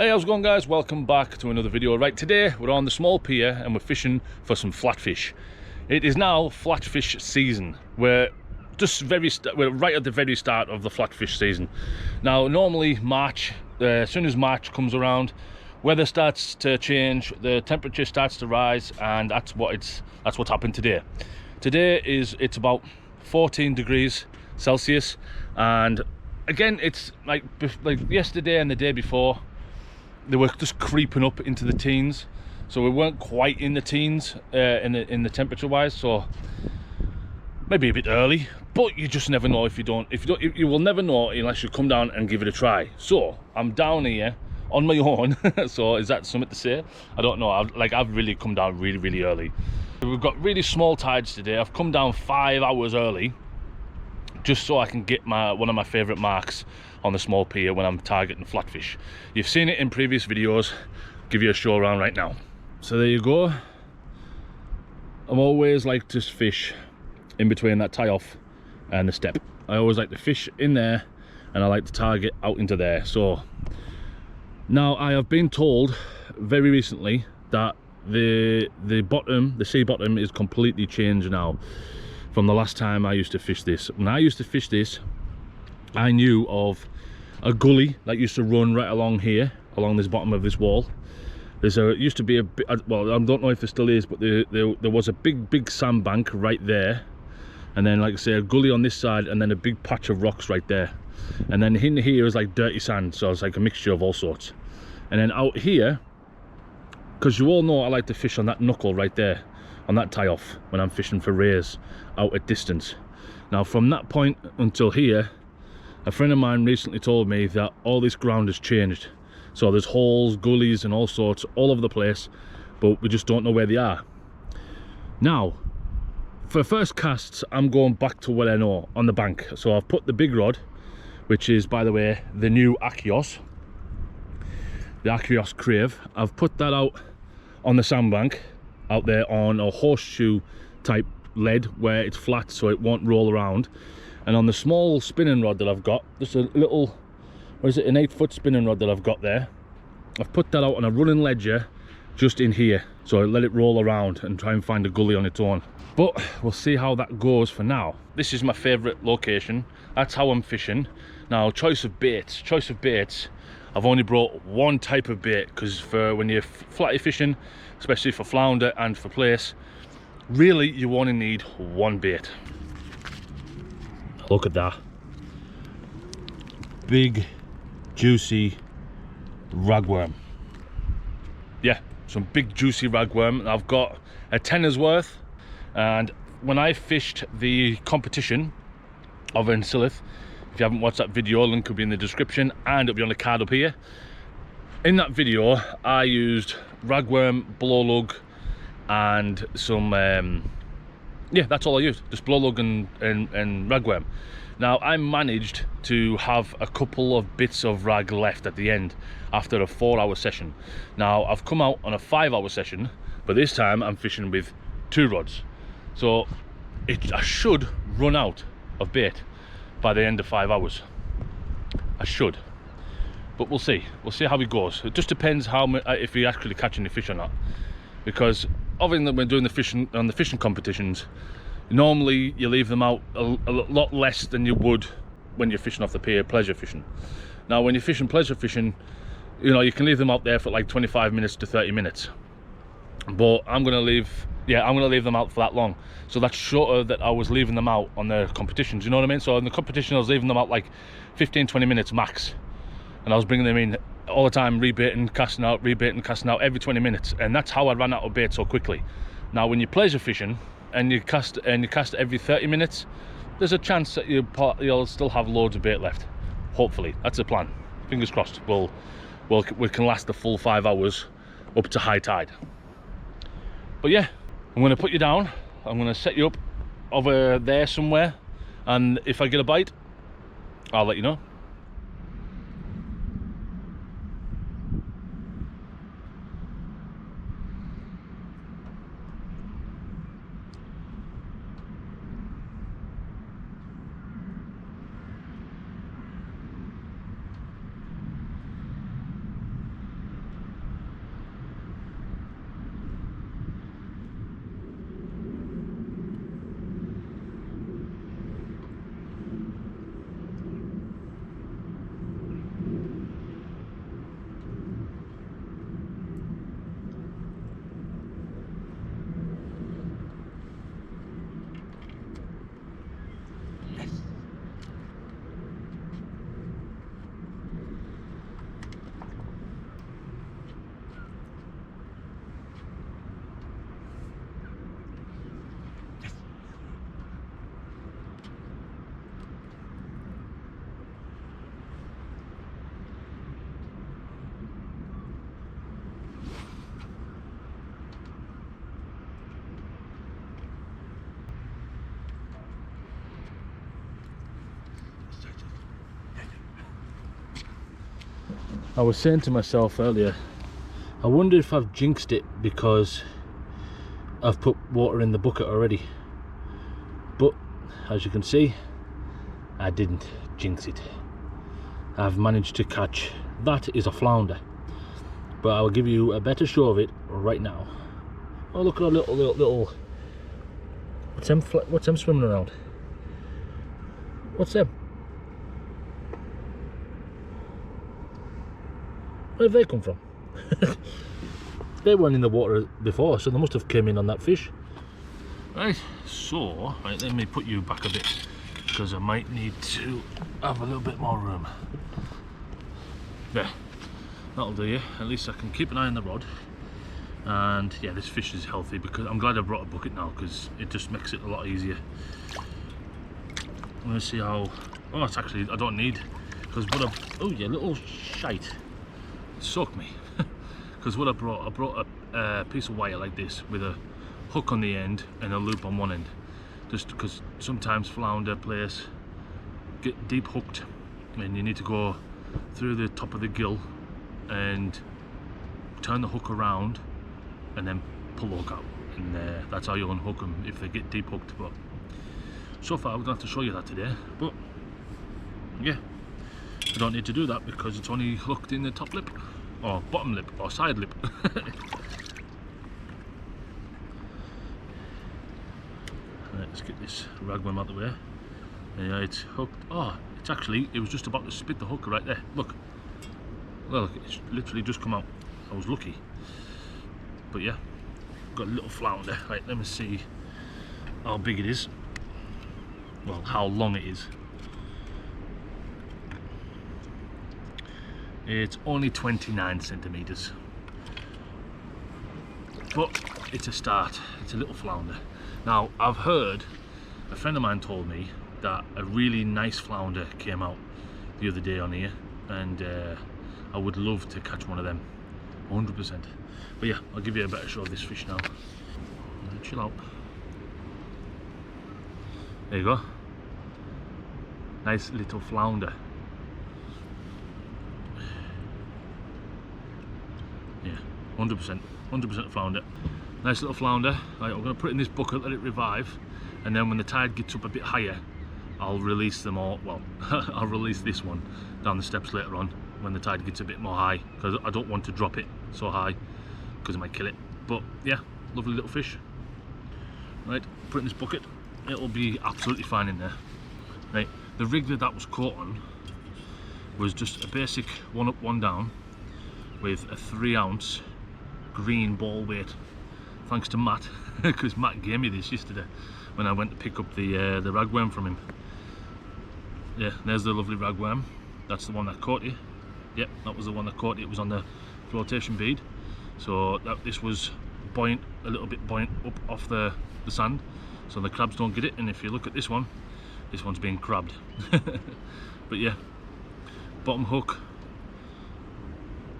Hey, how's it going, guys? Welcome back to another video. Right, today we're on the small pier and we're fishing for some flatfish. It is now flatfish season. We're right at the very start of the flatfish season. Now, normally March, as soon as March comes around, weather starts to change, the temperature starts to rise, and that's what's happened today. Today it's about 14 degrees Celsius, and again, it's like yesterday and the day before, they were just creeping up into the teens, so we weren't quite in the teens in the temperature wise, so maybe a bit early, but you just never know. If you will never know unless you come down and give it a try. So I'm down here on my own. So is that something to say? I don't know. I've really come down really early. We've got really small tides today. I've come down 5 hours early just so I can get one of my favorite marks on the small pier when I'm targeting flatfish. You've seen it in previous videos. Give you a show around right now. So there you go. I'm always like to fish in between that tie off and the step. I always like to fish in there, and I like to target out into there. So now I have been told very recently that the sea bottom is completely changed now from the last time I used to fish this. When I used to fish this, I knew of a gully that used to run right along here, along this bottom of this wall. It used to be a bit, well, I don't know if there still is, but there was a big sandbank right there, and then, like I say, a gully on this side, and then a big patch of rocks right there, and then in here is like dirty sand, so it's like a mixture of all sorts. And then out here, because you all know I like to fish on that knuckle right there, on that tie off, when I'm fishing for rays out at distance. Now from that point until here, a friend of mine recently told me that all this ground has changed. So there's holes, gullies and all sorts all over the place, but we just don't know where they are. Now, for first casts, I'm going back to what I know, on the bank. So I've put the big rod, which is, by the way, the new Achios, the Achios Crave. I've put that out on the sandbank, out there on a horseshoe type lead where it's flat so it won't roll around. And on the small spinning rod that I've got, just a little, what is it, an 8-foot spinning rod that I've got there, I've put that out on a running ledger just in here, so I let it roll around and try and find a gully on its own. But we'll see how that goes for now. This is my favorite location. That's how I'm fishing. Now, choice of baits, I've only brought one type of bait, because for when you're flatty fishing, especially for flounder and for plaice, really you only need one bait. Look at that. Big, juicy ragworm. Yeah, some big juicy ragworm. I've got a tenner's worth, and when I fished the competition of Ensilith, if you haven't watched that video, link will be in the description and it'll be on the card up here. In that video, I used ragworm, blow lug, and some, yeah, that's all I used, just blow lug and ragworm. Now, I managed to have a couple of bits of rag left at the end after a 4-hour session. Now, I've come out on a 5-hour session, but this time I'm fishing with 2 rods. So I should run out of bait by the end of 5 hours. I should, but we'll see how it goes. It just depends if we actually catch any fish or not, because obviously when doing the fishing on the fishing competitions, normally you leave them out a lot less than you would when you're fishing off the pier, pleasure fishing. Now, when you're fishing pleasure fishing, you know, you can leave them out there for like 25 minutes to 30 minutes, but I'm gonna leave them out for that long. So that's shorter that I was leaving them out on the competitions, you know what I mean? So in the competition, I was leaving them out like 15-20 minutes max, and I was bringing them in all the time, rebaiting, casting out, rebaiting, casting out every 20 minutes, and that's how I ran out of bait so quickly. Now, when you're pleasure fishing and you cast every 30 minutes, there's a chance that you'll still have loads of bait left. Hopefully, that's the plan. Fingers crossed. We can last the full 5 hours up to high tide. But yeah, I'm going to put you down. I'm going to set you up over there somewhere, and if I get a bite, I'll let you know. I was saying to myself earlier, I wonder if I've jinxed it because I've put water in the bucket already. But as you can see, I didn't jinx it. I've managed to catch, that is a flounder. But I will give you a better show of it right now. Oh, look at our little what's them swimming around? What's them? Where have they come from? They weren't in the water before, so they must have came in on that fish. Right, so, right, let me put you back a bit, because I might need to have a little bit more room. There, that'll do you. At least I can keep an eye on the rod. And yeah, this fish is healthy, because I'm glad I brought a bucket now, because it just makes it a lot easier. I'm gonna see how, oh, it's actually, I don't need, because what I, oh yeah, little shite, soaked me. Because what I brought a piece of wire like this with a hook on the end and a loop on one end, just because sometimes flounder, plaice get deep hooked and you need to go through the top of the gill and turn the hook around and then pull the hook out, and that's how you unhook them if they get deep hooked. But so far we're going to have to show you that today, but yeah, I don't need to do that because it's only hooked in the top lip or bottom lip or side lip. Right, let's get this ragworm out of the way. Yeah, it's hooked. Oh, it's actually, it was just about to spit the hook right there. Look, look, it's literally just come out. I was lucky. But yeah, got a little flounder. Right, let me see how big it is. Well, how long it is. It's only 29 centimeters, but it's a start. It's a little flounder. Now, I've heard, a friend of mine told me that a really nice flounder came out the other day on here, and I would love to catch one of them, 100%. But yeah, I'll give you a better show of this fish now. Chill out. There you go. Nice little flounder. Yeah, 100% flounder. Nice little flounder. Right, I'm going to put it in this bucket, let it revive, and then when the tide gets up a bit higher, I'll release them all. Well, I'll release this one down the steps later on when the tide gets a bit more high, because I don't want to drop it so high because it might kill it. But yeah, lovely little fish. Right, put it in this bucket. It'll be absolutely fine in there. Right, the rig that was caught on was just a basic 1 up 1 down with a 3-ounce green ball weight, thanks to Matt, because Matt gave me this yesterday when I went to pick up the ragworm from him. Yeah, there's the lovely ragworm. That's the one that caught you. Yep, that was the one that caught you. It was on the flotation bead, so this was buoyant, a little bit buoyant up off the sand, so the crabs don't get it. And if you look at this one's being crabbed. But yeah, bottom hook,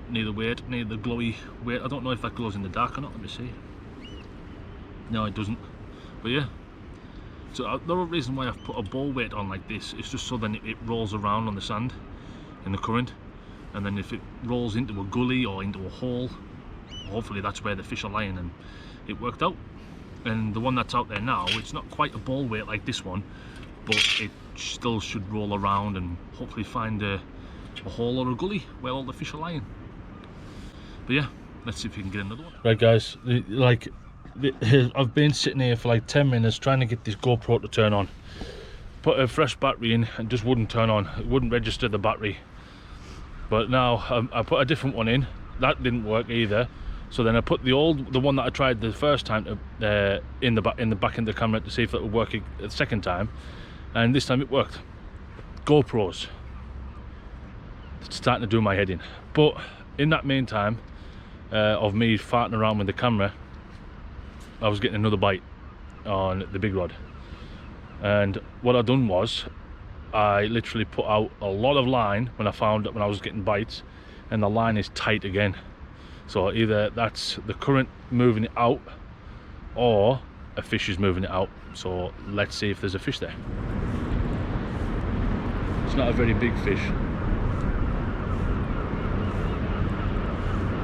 near the weight, near the glowy weight. I don't know if that glows in the dark or not, let me see. No, it doesn't. But yeah, so the other reason why I've put a ball weight on like this is just so then it rolls around on the sand in the current, and then if it rolls into a gully or into a hole, hopefully that's where the fish are lying, and it worked out. And the one that's out there now, it's not quite a ball weight like this one, but it still should roll around and hopefully find a hole or a gully where all the fish are lying. But yeah, let's see if we can get another one. Right guys, I've been sitting here for like 10 minutes trying to get this GoPro to turn on. Put a fresh battery in and just wouldn't turn on. It wouldn't register the battery. But now I put a different one in. That didn't work either. So then I put the one that I tried the first time in the back of the camera to see if it would work a second time, and this time it worked. GoPros, it's starting to do my head in. But in that meantime of me farting around with the camera, I was getting another bite on the big rod, and what I done was I literally put out a lot of line when I was getting bites, and the line is tight again. So either that's the current moving it out, or a fish is moving it out. So let's see if there's a fish there. It's not a very big fish.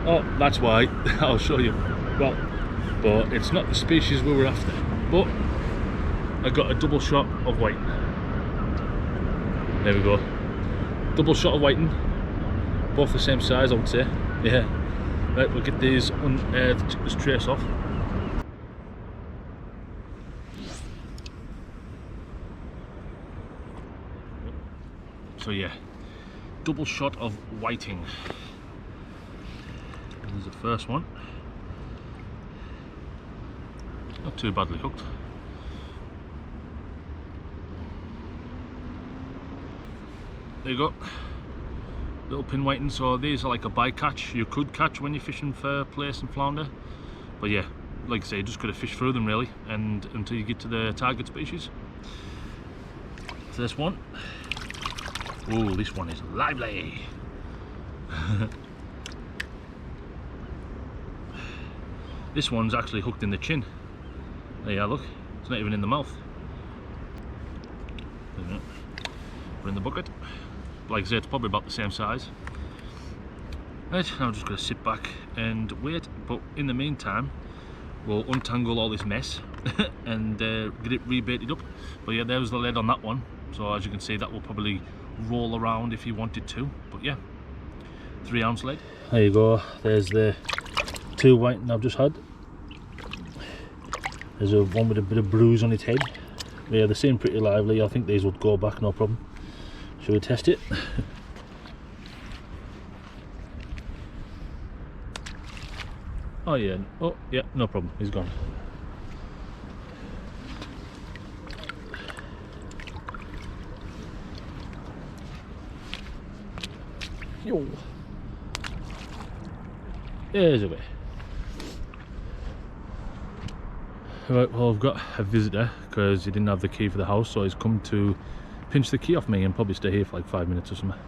Oh, that's why. I'll show you. Well, but it's not the species we were after. But I got a double shot of whiting. There we go. Double shot of whiting. Both the same size, I would say. Yeah. Right, we'll get these this trace off. So yeah, double shot of whiting. There's the first one. Not too badly hooked. There you go. Little pin whiting. So these are like a bycatch. You could catch when you're fishing for plaice and flounder. But yeah, like I say, you just got to fish through them really, and until you get to the target species. So this one. Oh, this one is lively. This one's actually hooked in the chin. There you are, look. It's not even in the mouth. We're in the bucket. Like I say, it's probably about the same size. Right, now I'm just going to sit back and wait. But in the meantime, we'll untangle all this mess and get it rebaited up. But yeah, there's the lead on that one. So as you can see, that will probably roll around if you wanted to. But yeah, 3 ounce lead. There you go. There's the 2 whiting I've just had. There's one with a bit of bruise on its head. Yeah, they seem pretty lively. I think these would go back, no problem. Shall we test it? Oh yeah, oh yeah, no problem, he's gone. Yo. There's a bit. Right, well I've got a visitor because he didn't have the key for the house, so he's come to pinch the key off me and probably stay here for like 5 minutes or something.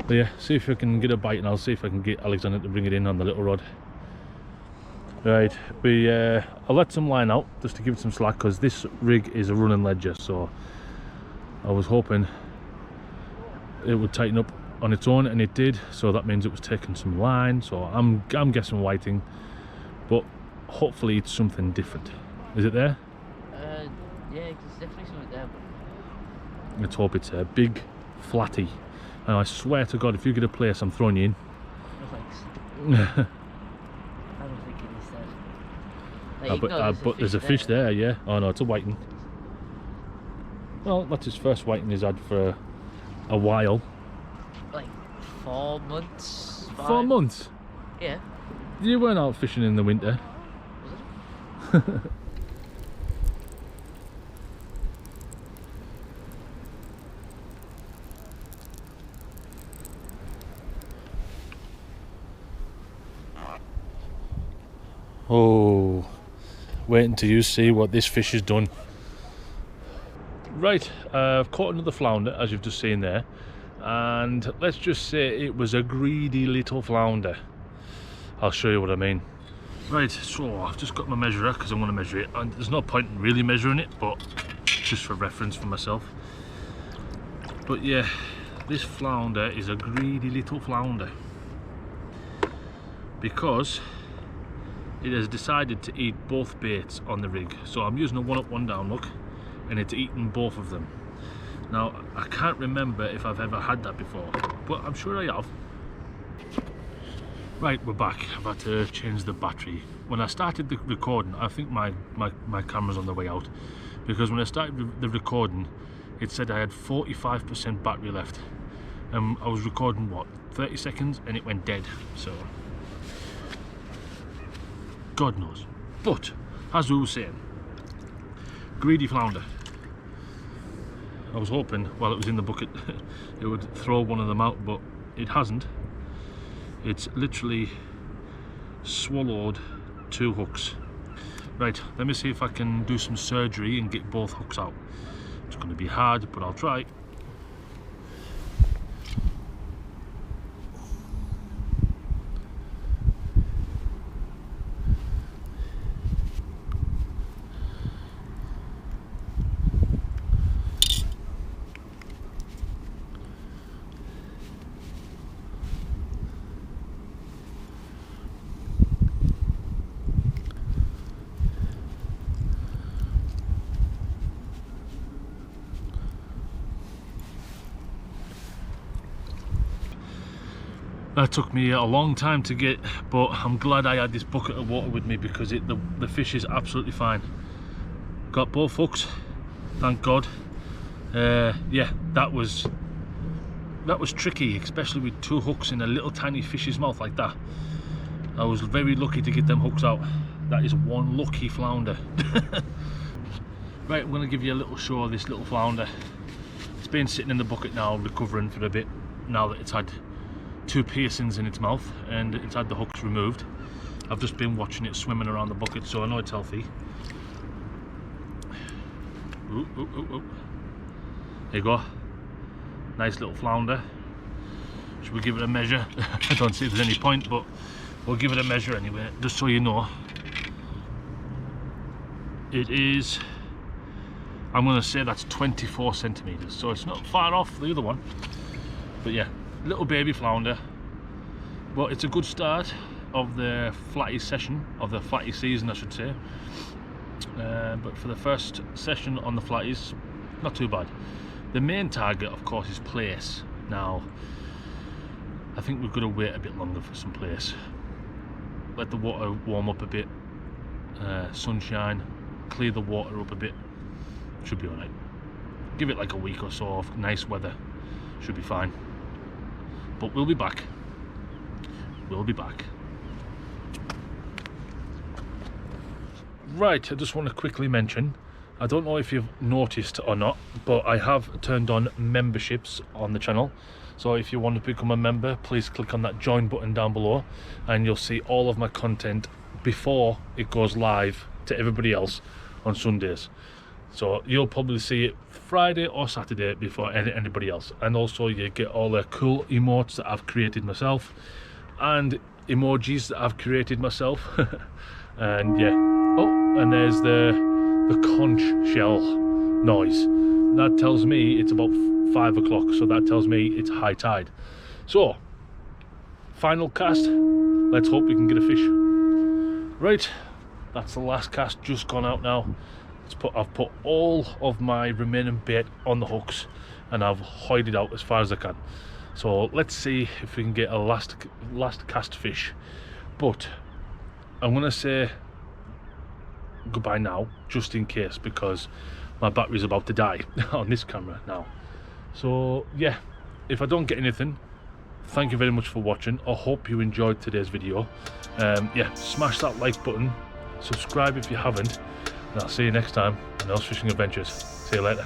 But yeah, see if I can get a bite, and I'll see if I can get Alexander to bring it in on the little rod. Right, I'll let some line out just to give it some slack, because this rig is a running ledger, so I was hoping it would tighten up on its own, and it did. So that means it was taking some line, so I'm guessing whiting, but hopefully it's something different. Is it there? Yeah, there's definitely something there. Let's hope it's a big flatty. And I swear to God, if you get a Plaice, I'm throwing you in. No thanks. I don't think it is there. But there's a fish there, yeah. Oh no, it's a whiting. Well, that's his first whiting he's had for a while. Like 4 months. 5. 4 months? Yeah. You weren't out fishing in the winter. Was it? Oh, wait until you see what this fish has done. Right, I've caught another flounder, as you've just seen there, and let's just say it was a greedy little flounder. I'll show you what I mean. Right, so I've just got my measurer because I'm going to measure it, and there's no point in really measuring it, but just for reference for myself. But yeah, this flounder is a greedy little flounder, because it has decided to eat both baits on the rig. So I'm using a 1 up 1 down look, and it's eaten both of them. Now I can't remember if I've ever had that before, but I'm sure I have. Right, we're back. I've had to change the battery. When I started the recording, I think my camera's on the way out, because when I started the recording it said I had 45% battery left, and I was recording what, 30 seconds, and it went dead. So God knows. But as we were saying, greedy flounder. I was hoping while it was in the bucket it would throw one of them out, but it hasn't. It's literally swallowed 2 hooks. Right, let me see if I can do some surgery and get both hooks out. It's going to be hard, but I'll try. That took me a long time to get, but I'm glad I had this bucket of water with me because the fish is absolutely fine. Got both hooks, thank God. Yeah, that was tricky, especially with 2 hooks in a little tiny fish's mouth like that. I was very lucky to get them hooks out. That is one lucky flounder. Right, I'm going to give you a little show of this little flounder. It's been sitting in the bucket now, recovering for a bit, now that it's had 2 piercings in its mouth and it's had the hooks removed. I've just been watching it swimming around the bucket, so I know it's healthy. Ooh, ooh, ooh, ooh. There you go. Nice little flounder. Should we give it a measure? I don't see if there's any point, but we'll give it a measure anyway, just so you know. It is, I'm going to say that's 24 centimeters, so it's not far off the other one. But yeah, little baby flounder. But it's a good start of the Flatty session, of the Flatty season, I should say. But for the first session on the Flatties, not too bad. The main target, of course, is Plaice. Now, I think we've got to wait a bit longer for some Plaice. Let the water warm up a bit, sunshine, clear the water up a bit. Should be alright. Give it like a week or so of nice weather. Should be fine. But we'll be back. We'll be back. Right, I just want to quickly mention, I don't know if you've noticed or not, but I have turned on memberships on the channel. So if you want to become a member, please click on that join button down below and you'll see all of my content before it goes live to everybody else on Sundays. So you'll probably see it Friday or Saturday before anybody else. And also you get all the cool emotes that I've created myself and emojis that I've created myself. And yeah, oh, and there's the conch shell noise. That tells me it's about 5 o'clock, so that tells me it's high tide. So, final cast. Let's hope we can get a fish. Right, that's the last cast, just gone out now. I've put all of my remaining bait on the hooks and I've hoid it out as far as I can. So let's see if we can get a last cast fish. But I'm gonna say goodbye now, just in case, because my battery's about to die on this camera now. So yeah, if I don't get anything, thank you very much for watching. I hope you enjoyed today's video. Yeah, smash that like button, subscribe if you haven't, and I'll see you next time on Earl's Fishing Adventures. See you later.